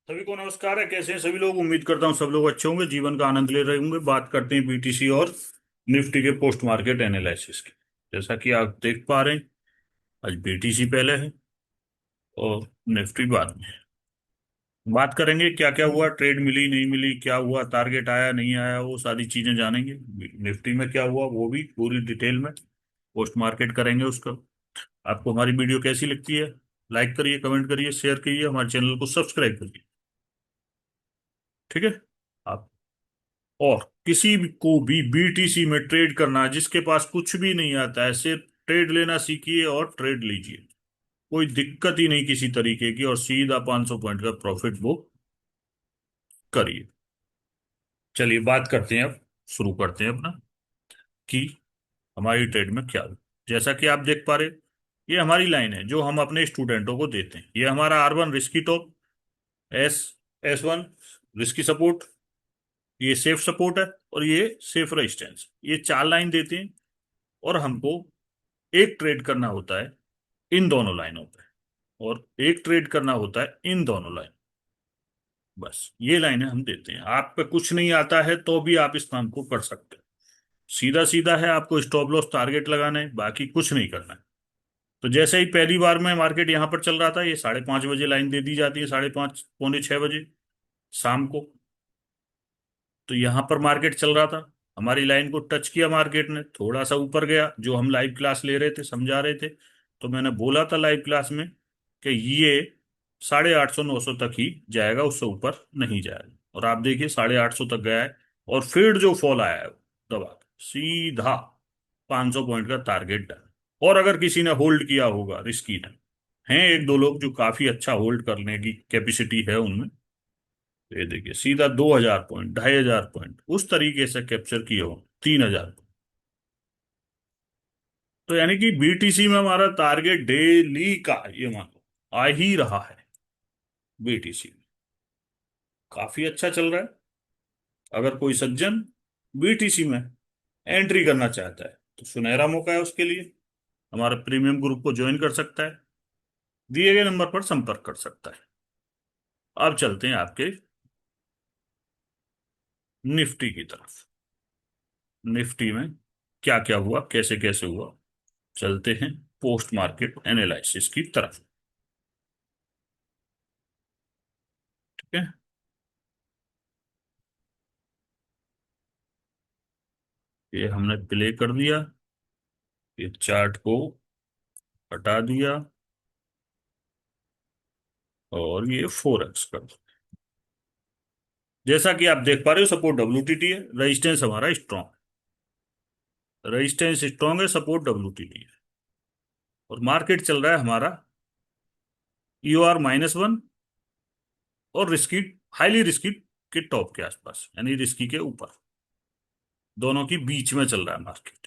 सभी को नमस्कार है। कैसे हैं सभी लोग? उम्मीद करता हूं सब लोग अच्छे होंगे, जीवन का आनंद ले रहे होंगे। बात करते हैं बीटीसी और निफ्टी के पोस्ट मार्केट एनालिसिस की। जैसा कि आप देख पा रहे हैं, आज बीटीसी पहले है और निफ्टी बाद में है। बात करेंगे क्या क्या हुआ, ट्रेड मिली नहीं मिली, क्या हुआ, टारगेट आया नहीं आया, वो सारी चीजें जानेंगे। निफ्टी में क्या हुआ वो भी पूरी डिटेल में पोस्ट मार्केट करेंगे उसका। आपको हमारी वीडियो कैसी लगती है? लाइक करिए, कमेंट करिए, शेयर करिए, हमारे चैनल को सब्सक्राइब करिए। ठीक है। आप और किसी भी को भी बीटीसी में ट्रेड करना, जिसके पास कुछ भी नहीं आता है, सिर्फ ट्रेड लेना सीखिए और ट्रेड लीजिए। कोई दिक्कत ही नहीं किसी तरीके की, और सीधा 500 पॉइंट का प्रॉफिट बुक करिए। चलिए बात करते हैं अब, शुरू करते हैं अपना कि हमारी ट्रेड में क्या हुआ। जैसा कि आप देख पा रहे, ये हमारी लाइन है जो हम अपने स्टूडेंटों को देते हैं। ये हमारा R1 risky top, S S1 risky support, ये सेफ सपोर्ट है, और ये सेफ रेजिस्टेंस। ये चार लाइन देते हैं और हमको एक ट्रेड करना होता है इन दोनों लाइनों पे, और एक ट्रेड करना होता है इन दोनों लाइन। बस ये लाइनें हम देते हैं। आप पे कुछ नहीं आता है तो भी आप इस काम को कर सकते हैं। सीधा सीधा है, आपको स्टॉप लॉस टारगेट लगाना है, बाकी कुछ नहीं करना है। तो जैसे ही पहली बार में मार्केट यहाँ पर चल रहा था, ये 5:30 बजे लाइन दे दी जाती है, 5:30 पौने 6 बजे शाम को। तो यहाँ पर मार्केट चल रहा था, हमारी लाइन को टच किया मार्केट ने, थोड़ा सा ऊपर गया। जो हम लाइव क्लास ले रहे थे, समझा रहे थे, तो मैंने बोला था लाइव क्लास में कि ये 850 900 तक ही जाएगा, उससे ऊपर नहीं जाएगा। और आप देखिए 850 तक गया है, और फिर जो फॉल आया है वो दबा के सीधा 500 पॉइंट का टारगेट डन। और अगर किसी ने होल्ड किया होगा, रिस्की ने, हैं एक दो लोग जो काफी अच्छा होल्ड करने की कैपेसिटी है उनमें, तो ये देखिए सीधा 2000 पॉइंट, 2500 पॉइंट उस तरीके से कैप्चर किए हो, 3000। तो यानी कि बीटीसी में हमारा टारगेट डेली का, ये मान लो, आ ही रहा है। बीटीसी में काफी अच्छा चल रहा है। अगर कोई सज्जन बीटीसी में एंट्री करना चाहता है तो सुनहरा मौका है उसके लिए। हमारे प्रीमियम ग्रुप को ज्वाइन कर सकता है, दिए गए नंबर पर संपर्क कर सकता है। अब चलते हैं आपके निफ्टी की तरफ। निफ्टी में क्या क्या हुआ, कैसे कैसे हुआ, चलते हैं पोस्ट मार्केट एनालिसिस की तरफ। ठीक है। ये हमने प्ले कर दिया, ये चार्ट को हटा दिया, और ये 4x कर दो। जैसा कि आप देख पा रहे हो, सपोर्ट WTT है, रेजिस्टेंस हमारा स्ट्रॉन्ग है। रेजिस्टेंस स्ट्रॉन्ग है, सपोर्ट WTT है, और मार्केट चल रहा है हमारा EOR -1 और रिस्की, हाईली रिस्की के टॉप के आसपास, यानी रिस्की के ऊपर, दोनों की बीच में चल रहा है मार्केट।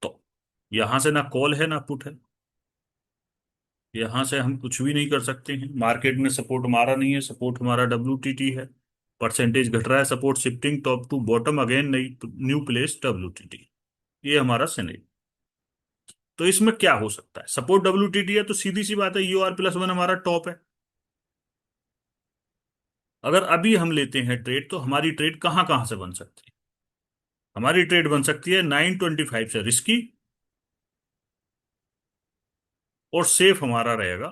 तो यहां से ना कॉल है ना पुट है, यहां से हम कुछ भी नहीं कर सकते हैं। मार्केट ने सपोर्ट मारा नहीं है, सपोर्ट हमारा WTT है। परसेंटेज घट रहा है, support shifting top to bottom again, नई न्यू प्लेस WTT। ये हमारा सिनेरियो। तो इसमें क्या हो सकता है? सपोर्ट WTT है तो सीधी सी बात है, UR+1 हमारा टॉप है। अगर अभी हम लेते हैं ट्रेड, तो हमारी ट्रेड कहां कहां से बन सकती है? हमारी ट्रेड बन सकती है 925 से रिस्की, और सेफ हमारा रहेगा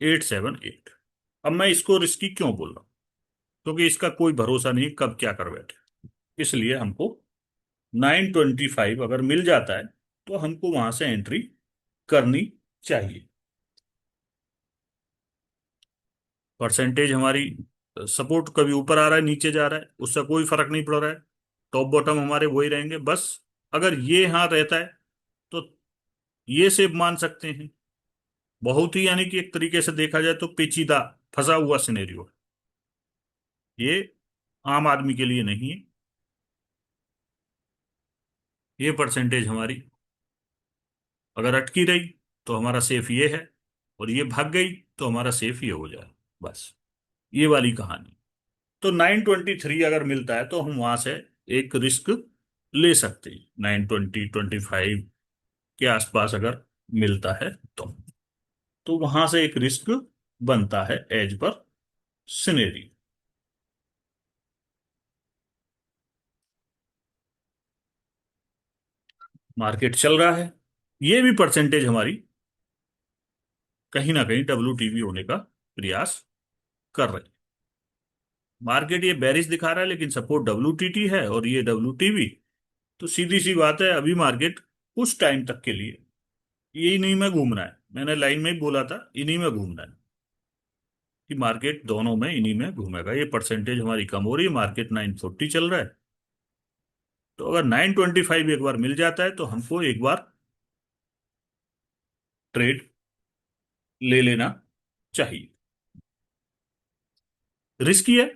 878। अब मैं इसको रिस्की क्यों बोल रहा हूं? क्योंकि इसका कोई भरोसा नहीं कब क्या कर बैठे। इसलिए हमको 925 अगर मिल जाता है तो हमको वहां से एंट्री करनी चाहिए। परसेंटेज हमारी, सपोर्ट कभी ऊपर आ रहा है नीचे जा रहा है, उससे कोई फर्क नहीं पड़ रहा है। टॉप बॉटम हमारे वही रहेंगे बस। अगर ये यहाँ रहता है तो ये सेप मान सकते हैं। बहुत ही, यानी कि एक तरीके से देखा जाए तो पेचीदा, फंसा हुआ सिनेरियो है ये, आम आदमी के लिए नहीं है। ये परसेंटेज हमारी अगर अटकी रही तो हमारा सेफ ये है, और ये भाग गई तो हमारा सेफ ये हो जाए। बस ये वाली कहानी। तो 923 अगर मिलता है तो हम वहां से एक रिस्क ले सकते हैं। 920 25 के आसपास अगर मिलता है तो वहां से एक रिस्क बनता है एज पर सिनेरी। मार्केट चल रहा है, ये भी परसेंटेज हमारी कहीं ना कहीं WTV होने का प्रयास कर रही है। मार्केट ये बेरिश दिखा रहा है लेकिन सपोर्ट WTT है और ये WTV। तो सीधी सी बात है, अभी मार्केट कुछ टाइम तक के लिए यही नहीं में घूमना है। मैंने लाइन में ही बोला था, इन्हीं में घूमना है कि मार्केट दोनों में इन्हीं में घूमेगा। ये परसेंटेज हमारी कम हो रही है, मार्केट 940 चल रहा है। तो अगर 925 एक बार मिल जाता है तो हमको एक बार ट्रेड ले लेना चाहिए। रिस्की है,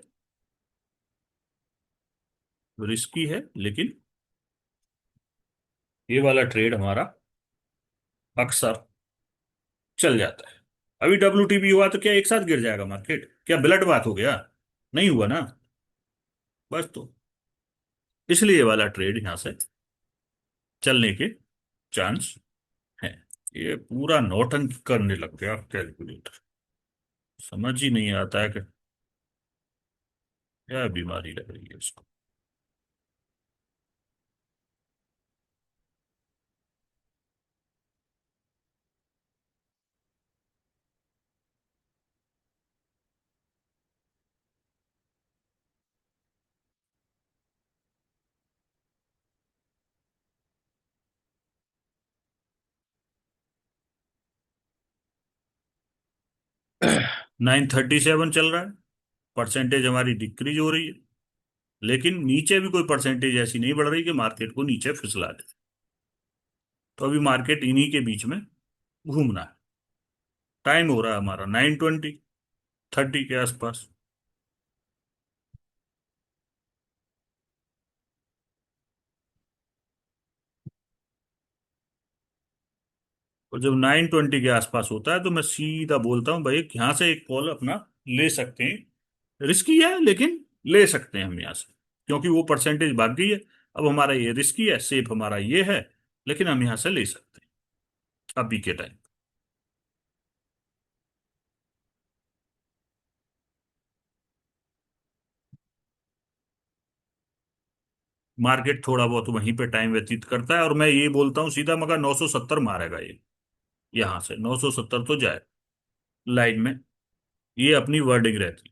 रिस्की है, लेकिन ये वाला ट्रेड हमारा अक्सर चल जाता है। अभी WTB हुआ तो क्या एक साथ गिर जाएगा मार्केट? क्या ब्लड बात हो गया? नहीं हुआ ना। बस तो इसलिए ये वाला ट्रेड यहां से चलने के चांस है। ये पूरा नौटंकी करने लग गया कैलकुलेटर। समझ ही नहीं आता है कि क्या बीमारी लग रही है इसको। 937 चल रहा है, परसेंटेज हमारी डिक्रीज हो रही है। लेकिन नीचे भी कोई परसेंटेज ऐसी नहीं बढ़ रही कि मार्केट को नीचे फिसला दे। तो अभी मार्केट इन्हीं के बीच में घूमना है। टाइम हो रहा है हमारा 9:20 30 के आसपास। और जब 9:20 के आसपास होता है तो मैं सीधा बोलता हूँ भाई यहाँ से एक कॉल अपना ले सकते हैं। रिस्की है लेकिन ले सकते हैं हम यहाँ से, क्योंकि वो परसेंटेज भाग गई है। अब हमारा ये रिस्की है, सेफ हमारा ये है, लेकिन हम यहाँ से ले सकते हैं अभी के टाइम। मार्केट थोड़ा बहुत वहीं पे टाइम व्यतीत करता है और मैं ये बोलता हूँ सीधा, मगर 970 मारेगा ये। यहाँ से 970 तो जाए लाइन में। ये अपनी वर्डिंग रहती।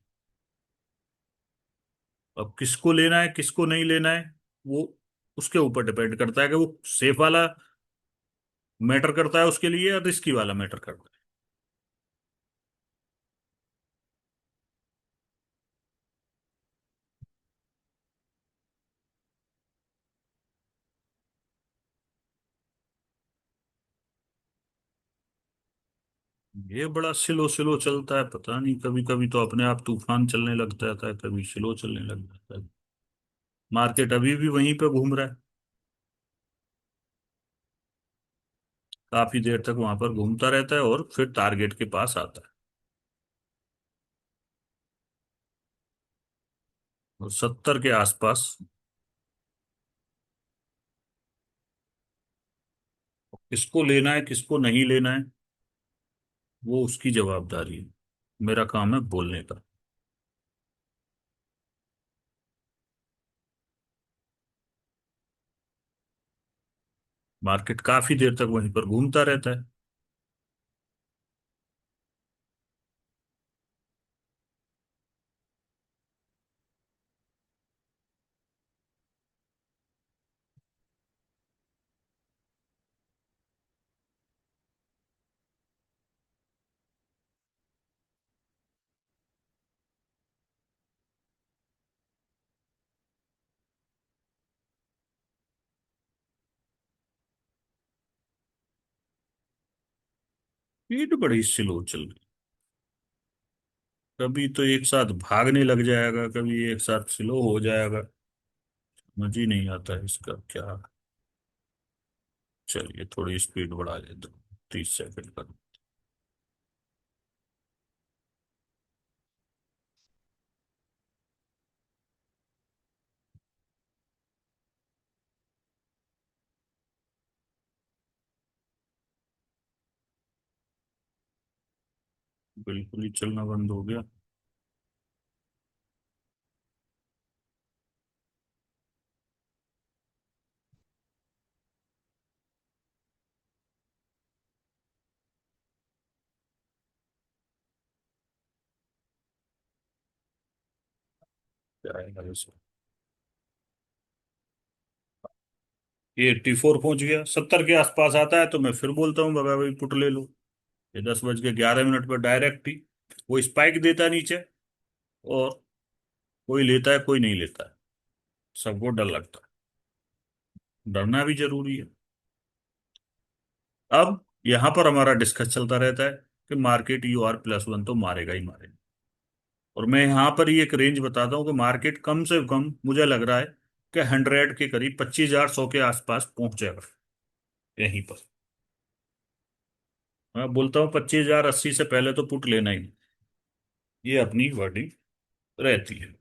अब किसको लेना है किसको नहीं लेना है, वो उसके ऊपर डिपेंड करता है कि वो सेफ वाला मैटर करता है उसके लिए या रिस्की वाला मैटर करता है। ये बड़ा स्लो स्लो चलता है, पता नहीं, कभी कभी तो अपने आप तूफान चलने लग जाता है, कभी स्लो चलने लग जाता है। मार्केट अभी भी वहीं पे घूम रहा है, काफी देर तक वहां पर घूमता रहता है और फिर टारगेट के पास आता है। और 70 के आसपास किसको लेना है किसको नहीं लेना है वो उसकी जवाबदारी है। मेरा काम है बोलने का। मार्केट काफी देर तक वहीं पर घूमता रहता है। स्पीड बड़ी स्लो चल रही। कभी तो एक साथ भागने लग जाएगा, कभी एक साथ स्लो हो जाएगा। समझ ही नहीं आता है इसका क्या। चलिए थोड़ी स्पीड बढ़ा लेते हैं, 30 सेकंड का। बिल्कुल ही चलना बंद हो गया। क्या आएगा इसमें? ये 84 पहुंच गया, 70 के आसपास आता है तो मैं फिर बोलता हूँ बाबा भाई पुट ले लो। ये 10 बज के 11 मिनट पर डायरेक्ट ही वो स्पाइक देता है नीचे, और कोई लेता है कोई नहीं लेता है, सबको डर लगता है, डरना भी जरूरी है। अब यहां पर हमारा डिस्कस चलता रहता है कि मार्केट UR+1 तो मारेगा ही मारेगा। और मैं यहां पर ही एक रेंज बताता हूँ कि मार्केट कम से कम मुझे लग रहा है कि 100 के करीब 25,100 के आसपास पहुंच जाएगा यहीं पर। मैं बोलता हूँ 25,080 से पहले तो पुट लेना ही नहीं। ये अपनी वर्डिंग रहती है।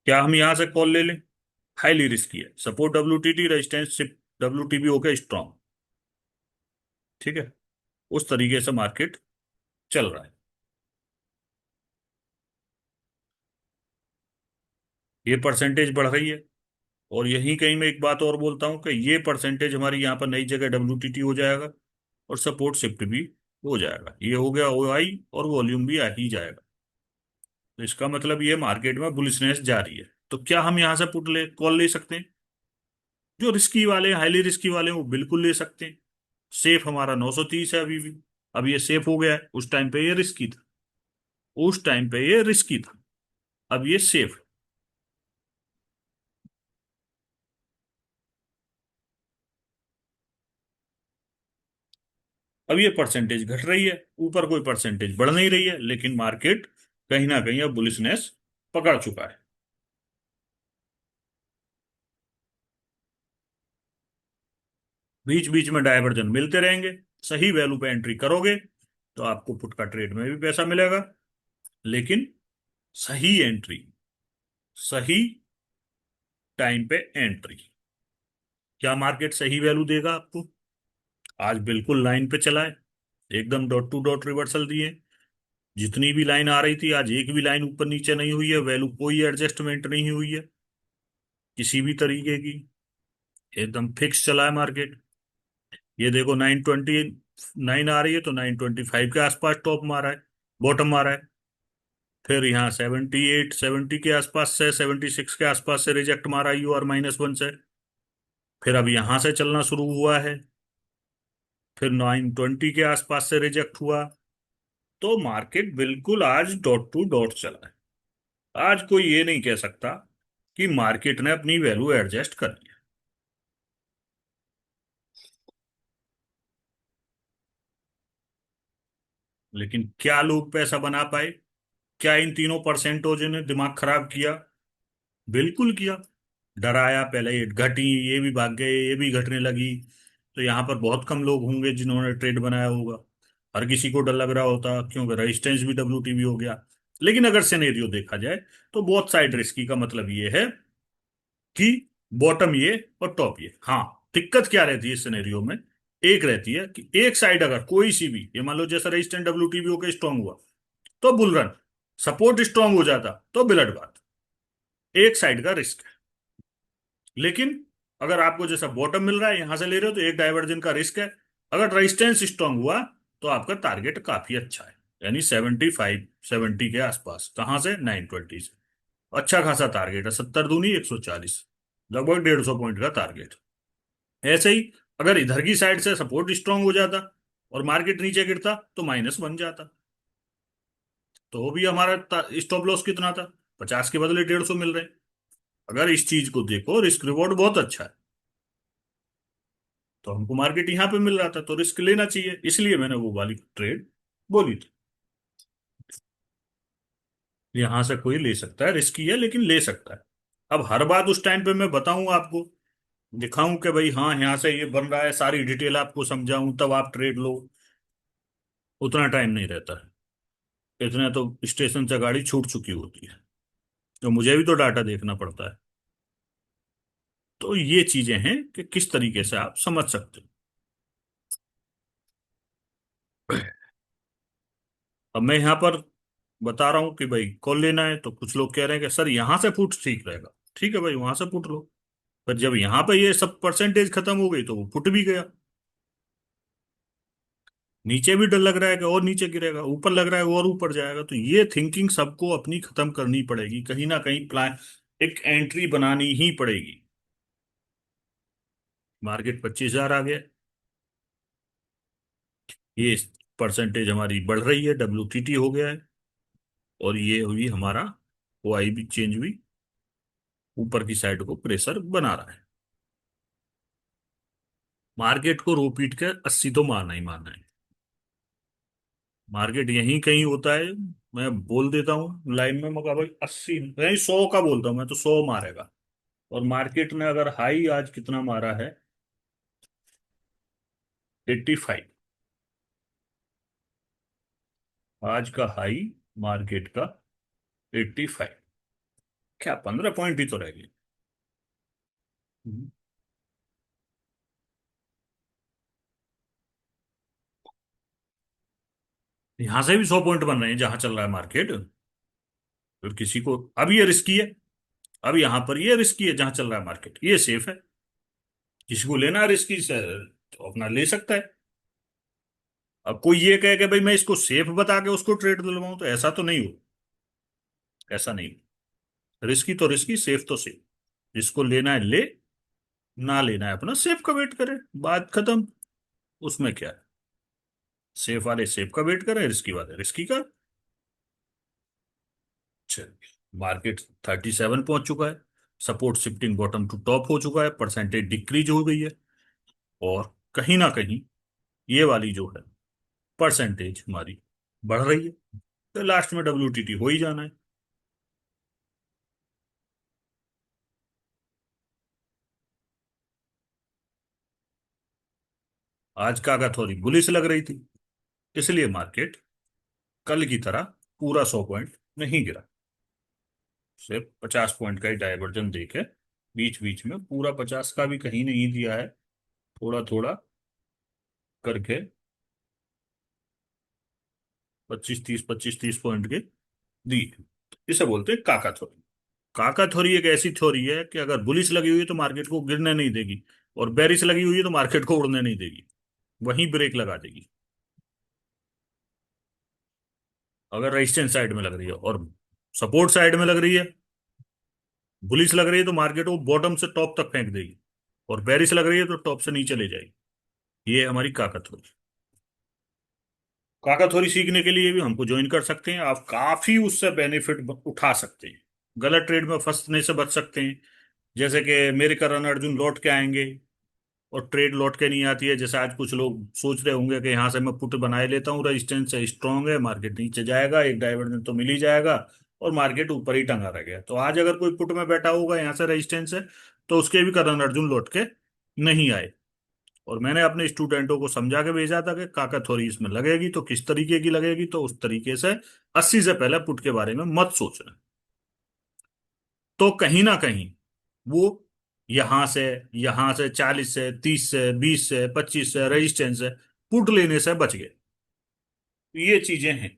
क्या हम यहां से कॉल ले लें? हाईली रिस्की है। सपोर्ट WTT, रेजिस्टेंस WTB हो गया स्ट्रॉन्ग। ठीक है, उस तरीके से मार्केट चल रहा है। ये परसेंटेज बढ़ रही है। और यहीं कहीं मैं एक बात और बोलता हूं कि ये परसेंटेज हमारी यहाँ पर नई जगह WTT हो जाएगा, और सपोर्ट शिफ्ट भी हो जाएगा। ये हो गया OI, और वॉल्यूम भी आ ही जाएगा। तो इसका मतलब ये मार्केट में बुलिशनेस जारी है। तो क्या हम यहाँ से पुट ले कॉल ले सकते हैं? जो रिस्की वाले हैं, हाईली रिस्की वाले हैं, वो बिल्कुल ले सकते हैं। सेफ हमारा 930 है अभी भी। अब ये सेफ हो गया है, उस टाइम पे ये रिस्की था। उस टाइम पे ये रिस्की था, अब ये सेफ है। अब ये परसेंटेज घट रही है, ऊपर कोई परसेंटेज बढ़ नहीं रही है, लेकिन मार्केट कहीं ना कहीं अब बुलिशनेस पकड़ चुका है। बीच बीच में डायवर्जन मिलते रहेंगे। सही वैल्यू पे एंट्री करोगे तो आपको पुट का ट्रेड में भी पैसा मिलेगा, लेकिन सही एंट्री, सही टाइम पे एंट्री। क्या मार्केट सही वैल्यू देगा आपको? आज बिल्कुल लाइन पे चला है, एकदम डॉट टू डॉट रिवर्सल दिए। जितनी भी लाइन आ रही थी, आज एक भी लाइन ऊपर नीचे नहीं हुई है, वैल्यू कोई एडजस्टमेंट नहीं हुई है किसी भी तरीके की। एकदम फिक्स चला है मार्केट। ये देखो 929 आ रही है तो 925 के आसपास टॉप मारा है, बॉटम मारा है। फिर यहाँ 78 70 के आसपास से, 76 के आसपास से रिजेक्ट मारा UR-1 से। फिर अब यहाँ से चलना शुरू हुआ है, फिर 920 के आसपास से रिजेक्ट हुआ। तो मार्केट बिल्कुल आज डॉट टू डॉट चला है। आज कोई ये नहीं कह सकता कि मार्केट ने अपनी वैल्यू एडजस्ट कर लिया। लेकिन क्या लोग पैसा बना पाए? क्या इन तीनों परसेंटों ने दिमाग खराब किया? बिल्कुल किया। डराया पहले, ये घटी, ये भी भाग गए, ये भी घटने लगी। तो यहाँ पर बहुत कम लोग होंगे जिन्होंने ट्रेड बनाया होगा। हर किसी को डर लग रहा होता, क्योंकि रेजिस्टेंस भी WTB हो गया। लेकिन अगर सिनेरियो देखा जाए तो बहुत साइड रिस्की का मतलब ये है कि बॉटम ये और टॉप ये। हाँ, दिक्कत क्या रहती है इस सिनेरियो में? एक रहती है कि एक साइड अगर कोई सी भी, ये मान लो जैसा रेजिस्टेंस WTB होकर स्ट्रांग हुआ तो बुल रन, सपोर्ट स्ट्रांग हो जाता तो बिलट बात। एक साइड का रिस्क है। लेकिन अगर आपको जैसा बॉटम मिल रहा है यहां से ले रहे हो तो एक डाइवर्जन का रिस्क है। अगर रेजिस्टेंस स्ट्रांग हुआ तो आपका टारगेट काफी अच्छा है, यानी 75 70 के आसपास। कहां से? 920 से। अच्छा खासा टारगेट है, 70 दूनी 140, लगभग 150 पॉइंट का टारगेट। ऐसे ही अगर इधर की साइड से सपोर्ट स्ट्रांग हो जाता और मार्केट नीचे गिरता तो माइनस बन जाता। तो भी हमारा स्टॉप लॉस कितना था? 50 के बदले 150 मिल रहे। अगर इस चीज को देखो, रिस्क रिवॉर्ड बहुत अच्छा है। तो हमको मार्केट यहाँ पे मिल रहा था तो रिस्क लेना चाहिए, इसलिए मैंने वो वाली ट्रेड बोली थी। यहां से कोई ले सकता है, रिस्की है लेकिन ले सकता है। अब हर बात उस टाइम पे मैं बताऊं आपको, दिखाऊं कि भाई हाँ यहाँ से ये बन रहा है, सारी डिटेल आपको समझाऊं तब आप ट्रेड लो, उतना टाइम नहीं रहता है। इतने तो स्टेशन से गाड़ी छूट चुकी होती है, तो मुझे भी तो डाटा देखना पड़ता है। तो ये चीजें हैं कि किस तरीके से आप समझ सकते हो। अब मैं यहाँ पर बता रहा हूँ कि भाई कॉल लेना है, तो कुछ लोग कह रहे हैं कि सर यहाँ से पुट ठीक रहेगा। ठीक है भाई, वहां से पुट लो। पर जब यहाँ पे ये सब परसेंटेज खत्म हो गई तो वो फुट भी गया। नीचे भी डर लग रहा है कि और नीचे गिरेगा, ऊपर लग रहा है और ऊपर जाएगा। तो ये थिंकिंग सबको अपनी खत्म करनी पड़ेगी, कहीं ना कहीं प्लान, एक एंट्री बनानी ही पड़ेगी। मार्केट 25,000 आ गया, ये परसेंटेज हमारी बढ़ रही है, WTT हो गया है। और ये हुई हमारा OI भी चेंज हुई, ऊपर की साइड को प्रेशर बना रहा है। मार्केट को रो पीट कर 80 तो मारना ही मारना है। मार्केट यहीं कहीं होता है। मैं बोल देता हूँ लाइन में, मगर भाई 80 नहीं, 100 का बोलता हूँ मैं, तो 100 मारेगा। और मार्केट ने अगर हाई आज कितना मारा है, 85। आज का हाई मार्केट का 85, क्या 15 पॉइंट ही तो रह गए। हम्म। यहां से भी 100 पॉइंट बन रहे हैं जहां चल रहा है मार्केट। फिर किसी को, अब ये रिस्की है, अब यहां पर ये रिस्की है जहां चल रहा है मार्केट, ये सेफ है। किसी को लेना है रिस्की से तो अपना ले सकता है। अब कोई ये कहे कि भाई मैं इसको सेफ बता के उसको ट्रेड दिलवाऊं, तो ऐसा तो नहीं हो, ऐसा नहीं। रिस्की तो रिस्की, सेफ तो सेफ। जिसको लेना है ले, ना लेना है अपना सेफ का वेट करे, बात खत्म। उसमें क्या है, सेफ वाले सेफ का वेट करें, रिस्की वाले रिस्की का। चलिए, मार्केट 37 पहुंच चुका है, support shifting bottom to top हो चुका है, परसेंटेज डिक्रीज हो गई है। और कहीं ना कहीं ये वाली जो है परसेंटेज हमारी बढ़ रही है, तो लास्ट में WTT हो ही जाना है। आज कागा थोड़ी बुलिश लग रही थी, इसलिए मार्केट कल की तरह पूरा 100 पॉइंट नहीं गिरा, सिर्फ 50 पॉइंट का ही डायवर्जन देके बीच बीच में, पूरा 50 का भी कहीं नहीं दिया है, थोड़ा थोड़ा करके 25-30 पॉइंट के दी। इसे बोलते हैं काका थ्योरी। काका थ्योरी एक ऐसी थ्योरी है कि अगर बुलिश लगी हुई है तो मार्केट को गिरने नहीं देगी, और बेरिश लगी हुई है तो मार्केट को उड़ने नहीं देगी, वहीं ब्रेक लगा देगी। अगर रेजिस्टेंस साइड में लग रही है और सपोर्ट साइड में लग रही है, बुलिश लग रही है तो मार्केट को बॉटम से टॉप तक फेंक देगी, और बेरिश लग रही है तो टॉप से नीचे ले जाएगी। ये है हमारी काका थ्योरी। काका थ्योरी सीखने के लिए भी हमको ज्वाइन कर सकते हैं, आप काफी उससे बेनिफिट उठा सकते हैं, गलत ट्रेड में फंसने से बच सकते हैं। जैसे कि मेरे करण अर्जुन लौट के आएंगे और ट्रेड लौट के नहीं आती है, जैसे आज कुछ लोग सोच रहे होंगे कि यहाँ से मैं पुट बनाए लेता हूँ, रेजिस्टेंस है स्ट्रांग है, मार्केट नीचे जाएगा, एक डाइवर्जन तो मिल ही जाएगा, और मार्केट ऊपर ही टंगा रह गया। तो आज अगर कोई पुट में बैठा होगा, यहाँ से रेजिस्टेंस है, तो उसके भी करण अर्जुन लौट के नहीं आए। और मैंने अपने स्टूडेंटों को समझा के भेजा था कि काका थोड़ी इसमें लगेगी तो किस तरीके की लगेगी, तो उस तरीके से 80 से पहले पुट के बारे में मत सोचना। तो कहीं ना कहीं वो यहां से 40 से 30 से 20 से 25 से रेजिस्टेंस से पुट लेने से बच गए। ये चीजें हैं,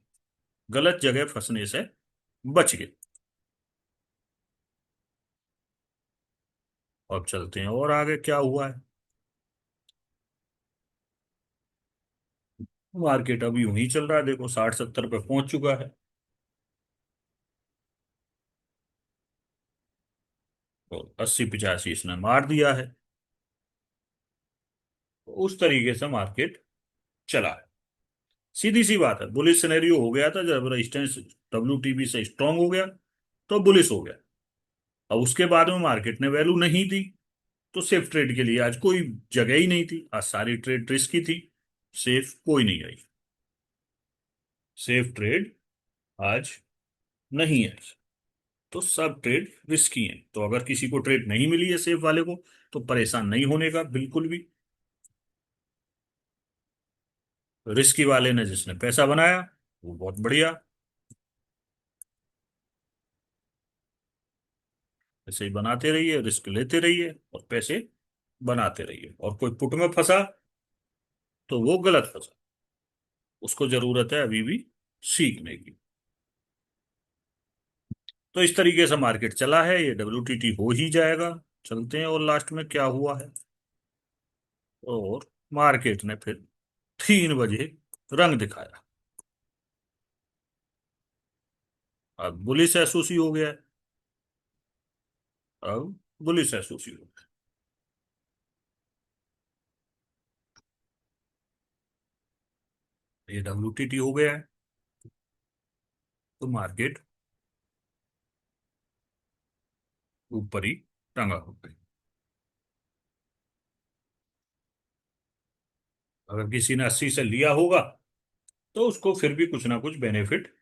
गलत जगह फंसने से बच गए। अब चलते हैं और आगे क्या हुआ है। मार्केट अभी यूं ही चल रहा है, देखो 60-70 पे पहुंच चुका है, और 80-85 इसने मार दिया है। तो उस तरीके से मार्केट चला है। सीधी सी बात है, बुलिश सिनेरियो हो गया था जब रेजिस्टेंस WTB से स्ट्रांग हो गया, तो बुलिश हो गया। अब उसके बाद में मार्केट ने वैल्यू नहीं दी, तो सेफ ट्रेड के लिए आज कोई जगह ही नहीं थी, आज सारी ट्रेड रिस्की थी, सेफ कोई नहीं आई। सेफ ट्रेड आज नहीं है, तो सब ट्रेड रिस्की हैं। तो अगर किसी को ट्रेड नहीं मिली है सेफ वाले को, तो परेशान नहीं होने का बिल्कुल भी। रिस्की वाले ने जिसने पैसा बनाया, वो बहुत बढ़िया, ऐसे ही बनाते रहिए, रिस्क लेते रहिए और पैसे बनाते रहिए। और कोई पुट में फंसा तो वो गलत फंसा, उसको जरूरत है अभी भी सीखने की। तो इस तरीके से मार्केट चला है, ये WTT हो ही जाएगा। चलते हैं और लास्ट में क्या हुआ है। और मार्केट ने फिर 3 बजे रंग दिखाया। अब बुलिश एसोसी हो गया है। अब बुलिश एसोसी हो गया। ये WTT हो गया है। तो मार्केट ऊपर ही टंगा हो गया। अगर किसी ने 80 से लिया होगा तो उसको फिर भी कुछ ना कुछ बेनिफिट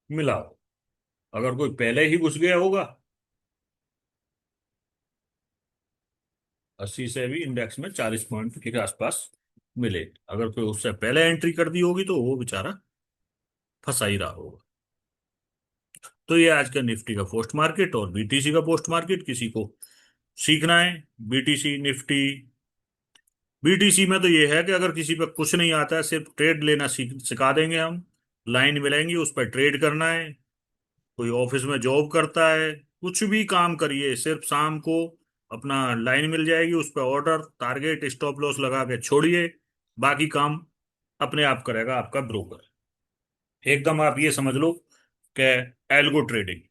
मिला हो। अगर कोई पहले ही घुस गया होगा, 80 से भी इंडेक्स में 40 पॉइंट के आसपास मिले। अगर कोई उससे पहले एंट्री कर दी होगी तो वो बेचारा फंसा ही रहा होगा। तो ये आज का निफ्टी का पोस्ट मार्केट और BTC का पोस्ट मार्केट। किसी को सीखना है BTC निफ्टी, BTC में तो ये है कि अगर किसी पे कुछ नहीं आता है, सिर्फ ट्रेड लेना सिखा देंगे हम। लाइन मिलेंगी, उस पर ट्रेड करना है। कोई ऑफिस में जॉब करता है, कुछ भी काम करिए, सिर्फ शाम को अपना लाइन मिल जाएगी, उस पर ऑर्डर टारगेट स्टॉप लॉस लगा के छोड़िए। बाकी काम अपने आप करेगा आपका ब्रोकर। एकदम आप ये समझ लो कि एल्गो ट्रेडिंग,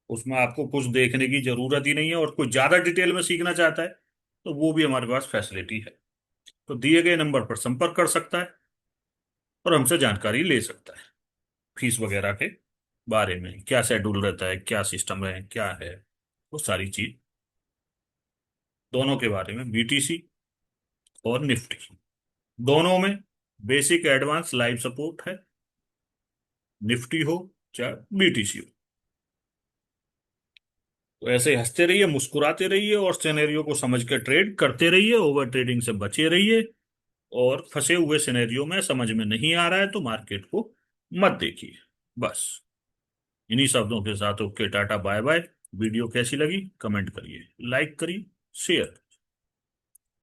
उसमें आपको कुछ देखने की जरूरत ही नहीं है। और कोई ज्यादा डिटेल में सीखना चाहता है तो वो भी हमारे पास फैसिलिटी है। तो दिए गए नंबर पर संपर्क कर सकता है और हमसे जानकारी ले सकता है फीस वगैरह के बारे में, क्या शेड्यूल रहता है, क्या सिस्टम है, क्या है, वो सारी चीज दोनों के बारे में। BTC और निफ्टी दोनों में बेसिक एडवांस लाइव सपोर्ट है, निफ्टी हो चाहे BTC हो। तो ऐसे ही हंसते रहिए, मुस्कुराते रहिए और सिनेरियो को समझ के ट्रेड करते रहिए। ओवर ट्रेडिंग से बचे रहिए। और फंसे हुए सिनेरियो में समझ में नहीं आ रहा है तो मार्केट को मत देखिए। बस इन्हीं शब्दों के साथ okay tata bye bye. Video कैसी लगी कमेंट करिए, लाइक करिए, शेयर।